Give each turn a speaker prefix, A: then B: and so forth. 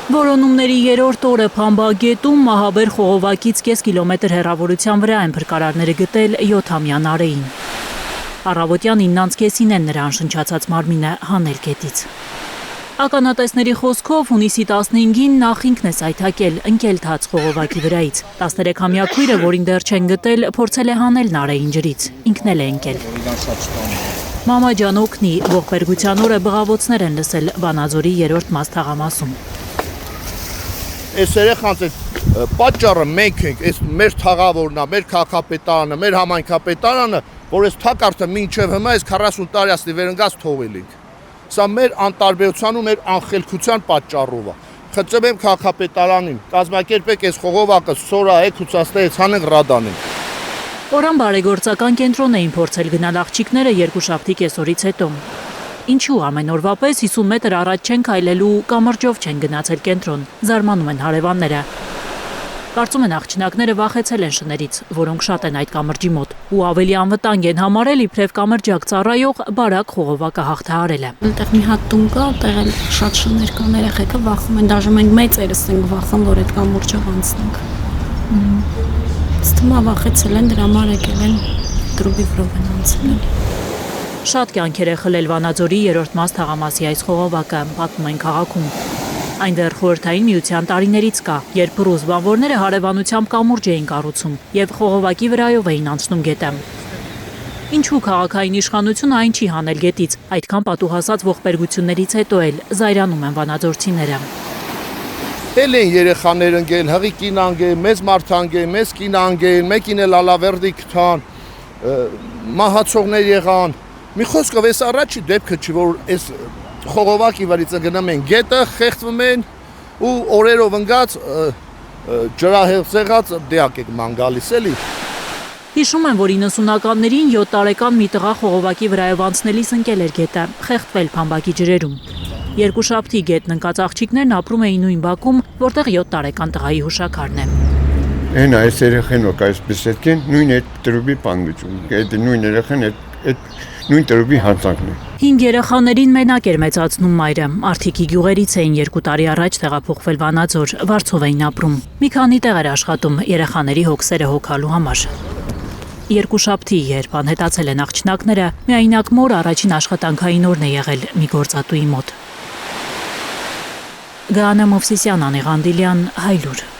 A: Որոնումների երրորդ օրը Փամբագետում մահաբեր խողովակից կես կիլոմետր հեռավորության վրա են փրկարարները գտել 7-ամյա Նարեին։ Առավոտյան 9:30-ին են նրան շնչացած մարմինը հանել գետից։ Ականատեսների խոսքով հունիսի 15-ին նախինքն է սայթաքել ընկելթած խողովակի վրայից։ 13-ամյա քույրը, որին դեռ չեն գտել, փորձել է հանել Նարեին ջրից, ինքն էլ է ընկել։ Մամա ջան օգնի, ողբերգության օրը բղավոցներ են լսել Վանաձորի 3-րդ մաս թաղամասում։
B: Այս երեխանց պատճառը մենք ենք, այս մեր թաղավորն է, մեր քաղաքապետարանը, մեր համայնքապետարանը, որ այս թակարդը մինչև հիմա այս 40 տարի վերընկած թողել ենք։ Սա մեր անտարբերության ու մեր անխելքության պատճառով է։ Խնդրում եմ քաղաքապետարանին, կազմակերպեք այս խողովակը սորա ցուցասրահից հանենք ռադանենք։
A: Օրան բարեգործական կենտրոն էին փորձել գնալ աղջիկները երկուշաբթի կեսօրից հետո։ Ինչու ամեն օրվա պես 50 մետր առաջ չեն քայլելու, կամրջով չեն գնացել կենտրոն, զարմանում են հարևանները։ Կարծում են աղջնակները վախեցել են շներից, որոնք շատ են այդ կամրջի մոտ, ու ավելի անվտանգ են համարել իբրև կամրջակ ծառայող բարակ խողովակը հաղթահարելը։
C: Այնտեղ մի հատ տուն կա, այդտեղ էլ շատ շներ կան, երեխեքը վախում են, դաժե մենք մեծերս ենք վախում, որ այդ կամուրջով անցնենք։ Ստումա վախեցել են, դրա համար եկել են դրուբի վրով են անցնել։
A: Շատ կյանքեր է խլել Վանաձորի 3-րդ մաս թաղամասի այս խողովակը, պատմում են քաղաքում։ Այն դեռ խորհրդային միության տարիներից կա, երբ ռուս բանվորները հարևանությամբ կամուրջ էին կառուցում եւ խողովակի վրայով էին անցնում գետը։ Ինչու քաղաքային իշխանությունը այն չի հանել գետից, այդքան պատուհասած ողբերգություններից հետո էլ զայրանում են վանաձորցիները։
B: Էլ են երեխաներ ընկել, հղի կին անգել, մեծ մարդ անգել, մեծ կին անգել, մեկին էլ ալավերդի գտան, մահացողներ եղան։ Մի խոսքով այս առաջի դեպքը չի, որ այս խողովակի վրից գնում են գետը, խեղդվում են ու օրերով ընկած ջրահեղձեղած դիակ եք ման գալիս էլի։
A: Հիշում են, որ 90-ականներին 7 տարեկան մի տղա խողովակի վրայով անցնելիս ընկել էր գետը, խեղդվել Փամբակի ջրերում։ Երկուշաբթի գետն ընկած աղջիկներն ապրում էին նույն բակում, որտեղ 7 տարեկան տղայի հուշաքարն է։
D: Այն այս երեխեն ոք այսպես ետքեն նույն այդ տրուբի պանգություն, այդ նույն երեխեն այդ նույն տրուբի հանցանքն է։
A: 5 երեխաներին մենակ էր մեծացնում մայրը, Արթիկի գյուղերից էին 2 տարի առաջ տեղափոխվել Վանաձոր, Վարձով էին ապրում։ Մի քանի տեղ էր աշխատում երեխաների հոգսերը հոգալու համար։ Երկուշաբթի, երբ անհետացել են աղջնակները, միայնակ մոր առաջին աշխատանքային օրն է եղել մի գործատուի մոտ։ Գանա Մովսիսյան, Անի Ղանդիլյան, Հայլուր։